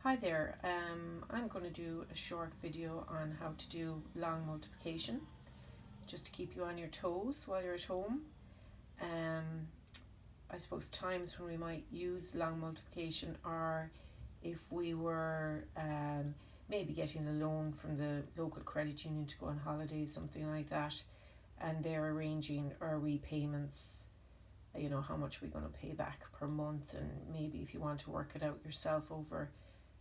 Hi there, I'm going to do a short video on how to do long multiplication, just to keep you on your toes while you're at home. I suppose times when we might use long multiplication are if we were maybe getting a loan from the local credit union to go on holidays, something like that, and they're arranging our repayments, you know, how much we're going to pay back per month, and maybe if you want to work it out yourself over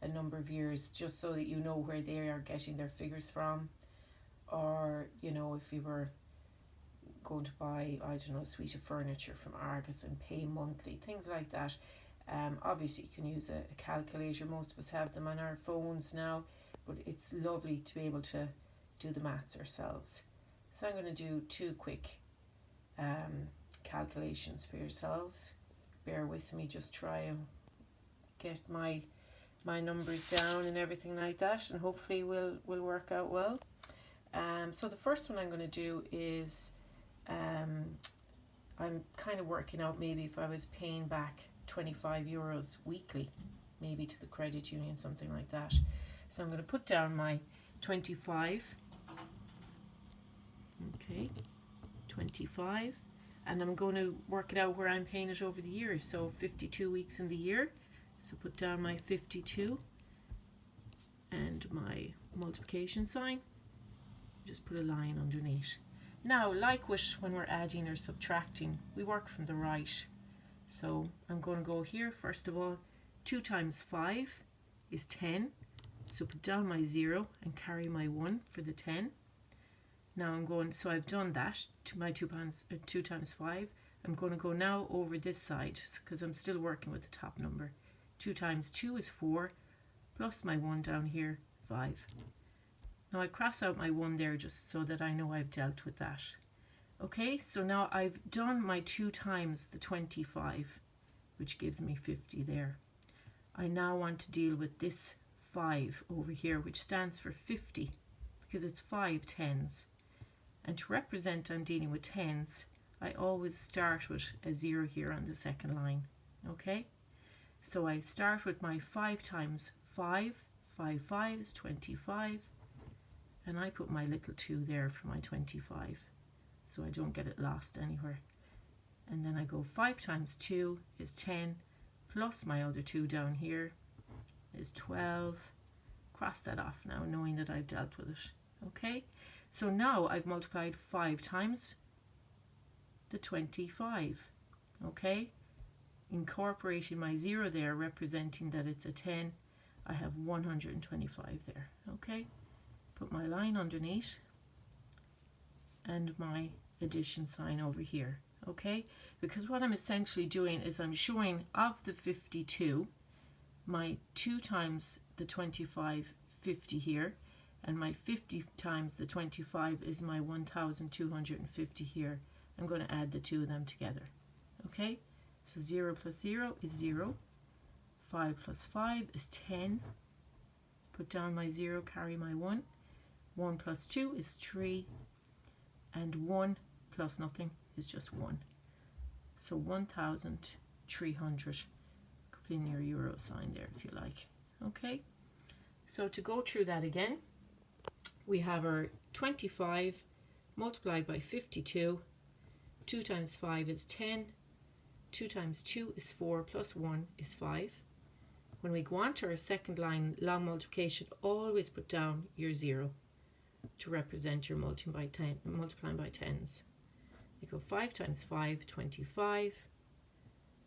a number of years, just so that you know where they are getting their figures from. Or, you know, if you were going to buy, I don't know, a suite of furniture from Argos and pay monthly, things like that. Obviously you can use a calculator. Most of us have them on our phones now, but it's lovely to be able to do the maths ourselves. So I'm going to do two quick calculations for yourselves. Bear with me, just try and get my numbers down and everything like that, and hopefully will work out well. So the first one I'm going to do is I'm kind of working out maybe if I was paying back €25 weekly, maybe to the credit union, something like that. So I'm going to put down my 25, okay, 25, and I'm going to work it out where I'm paying it over the years, so 52 weeks in the year. So put down my 52 and my multiplication sign, just put a line underneath. Now, like when we're adding or subtracting, we work from the right. So I'm going to go here, first of all, 2 times 5 is 10. So put down my 0 and carry my 1 for the 10. Now I'm going, so I've done that to my 2 times 5. I'm going to go now over this side because I'm still working with the top number. 2 times 2 is 4, plus my 1 down here, 5. Now I cross out my 1 there just so that I know I've dealt with that. Okay, so now I've done my 2 times the 25, which gives me 50 there. I now want to deal with this 5 over here, which stands for 50, because it's 5 tens. And to represent I'm dealing with tens, I always start with a 0 here on the second line. Okay? So I start with my 5 times 5, 5 fives, 25, and I put my little 2 there for my 25, so I don't get it lost anywhere. And then I go 5 times 2 is 10, plus my other 2 down here is 12. Cross that off now, knowing that I've dealt with it. Okay, so now I've multiplied 5 times the 25. Okay, incorporating my 0 there, representing that it's a 10, I have 125 there. Okay, put my line underneath and my addition sign over here. Okay, because what I'm essentially doing is I'm showing of the 52, my 2 times the 25, 50 here, and my 50 times the 25 is my 1250 here. I'm going to add the 2 of them together. Okay, so 0 plus 0 is 0. 5 plus 5 is 10. Put down my 0, carry my 1. 1 plus 2 is 3. And 1 plus nothing is just 1. So 1,300. Put in your euro sign there if you like. Okay, so to go through that again, we have our 25 multiplied by 52. 2 times 5 is 10. 2 times 2 is 4, plus 1 is 5. When we go on to our second line, long multiplication, always put down your 0 to represent your multiplying by tens. You go 5 times 5, 25.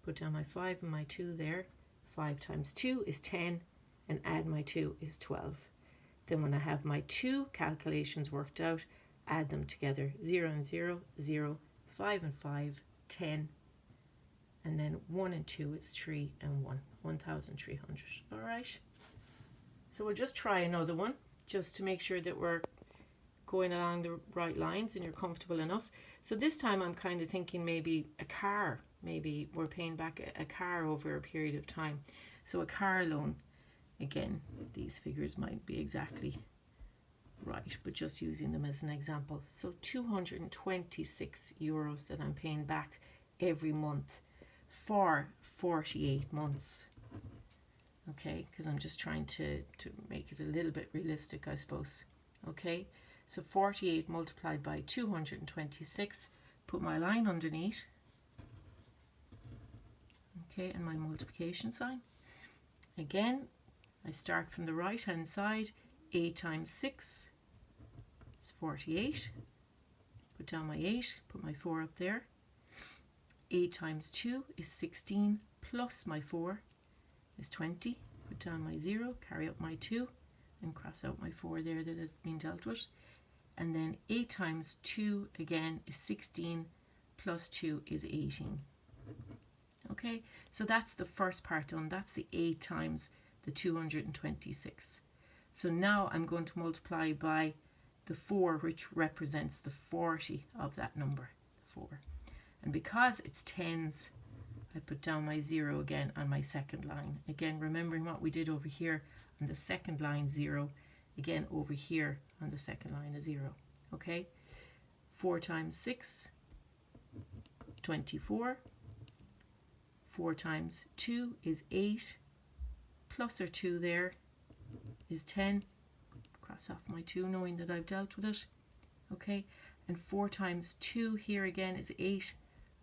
Put down my 5 and my 2 there. 5 times 2 is 10, and add my 2 is 12. Then when I have my 2 calculations worked out, add them together. 0 and 0, 0, 5 and 5, 10. And then 1 and 2 is 3 and 1, 1,300. All right. So we'll just try another one, just to make sure that we're going along the right lines and you're comfortable enough. So this time I'm kind of thinking maybe a car. Maybe we're paying back a car over a period of time. So a car loan. Again, these figures might be exactly right, but just using them as an example. So €226 that I'm paying back every month for 48 months. okay, because I'm just trying to make it a little bit realistic, I suppose. Okay, so 48 multiplied by 226, put my line underneath, okay, and my multiplication sign. Again, I start from the right hand side. 8 times 6 is 48. Put down my 8, put my 4 up there. 8 times 2 is 16, plus my 4 is 20. Put down my 0, carry up my 2, and cross out my 4 there that has been dealt with. And then 8 times 2 again is 16, plus 2 is 18. Okay, so that's the first part done. That's the 8 times the 226. So now I'm going to multiply by the 4, which represents the 40 of that number, 4. And because it's tens, I put down my 0 again on my second line. Again, remembering what we did over here on the second line, 0. Again, over here on the second line, a 0. Okay? 4 times 6, 24. 4 times 2 is 8. Plus our 2 there is 10. Cross off my 2, knowing that I've dealt with it. Okay? And 4 times 2 here again is 8.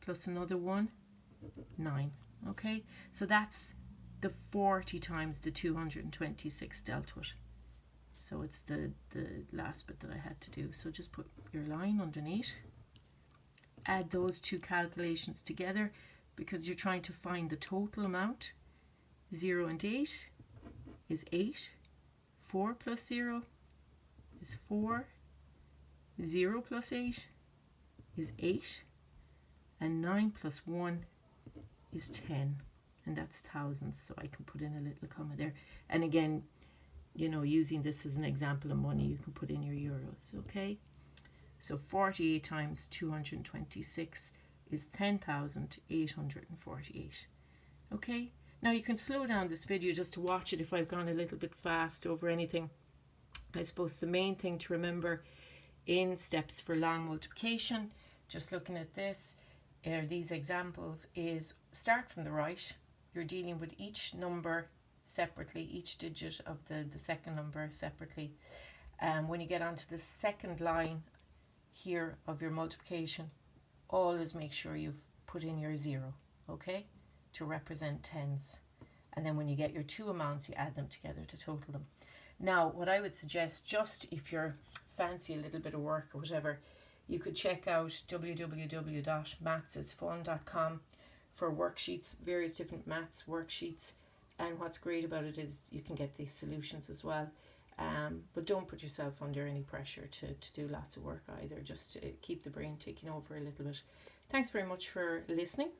Plus another 1, 9. Okay, so that's the 40 times the 226 dealt with. So it's the last bit that I had to do. So just put your line underneath. Add those two calculations together because you're trying to find the total amount. 0 and 8 is 8. 4 plus 0 is 4. 0 plus 8 is 8. And 9 plus 1 is 10, and that's thousands, so I can put in a little comma there. And again, you know, using this as an example of money, you can put in your euros, okay? So 48 times 226 is 10,848, okay? Now you can slow down this video just to watch it if I've gone a little bit fast over anything. I suppose the main thing to remember in steps for long multiplication, just looking at this, these examples, is start from the right. You're dealing with each number separately, each digit of the second number separately. When you get onto the second line here of your multiplication, always make sure you've put in your 0, okay, to represent tens. And then when you get your two amounts, you add them together to total them. Now, what I would suggest, just if you're fancy a little bit of work or whatever, you could check out www.mathsisfun.com for worksheets, various different maths worksheets. And what's great about it is you can get the solutions as well. But don't put yourself under any pressure to do lots of work either, just to keep the brain ticking over a little bit. Thanks very much for listening.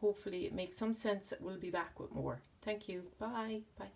Hopefully it makes some sense. We'll be back with more. Thank you. Bye. Bye.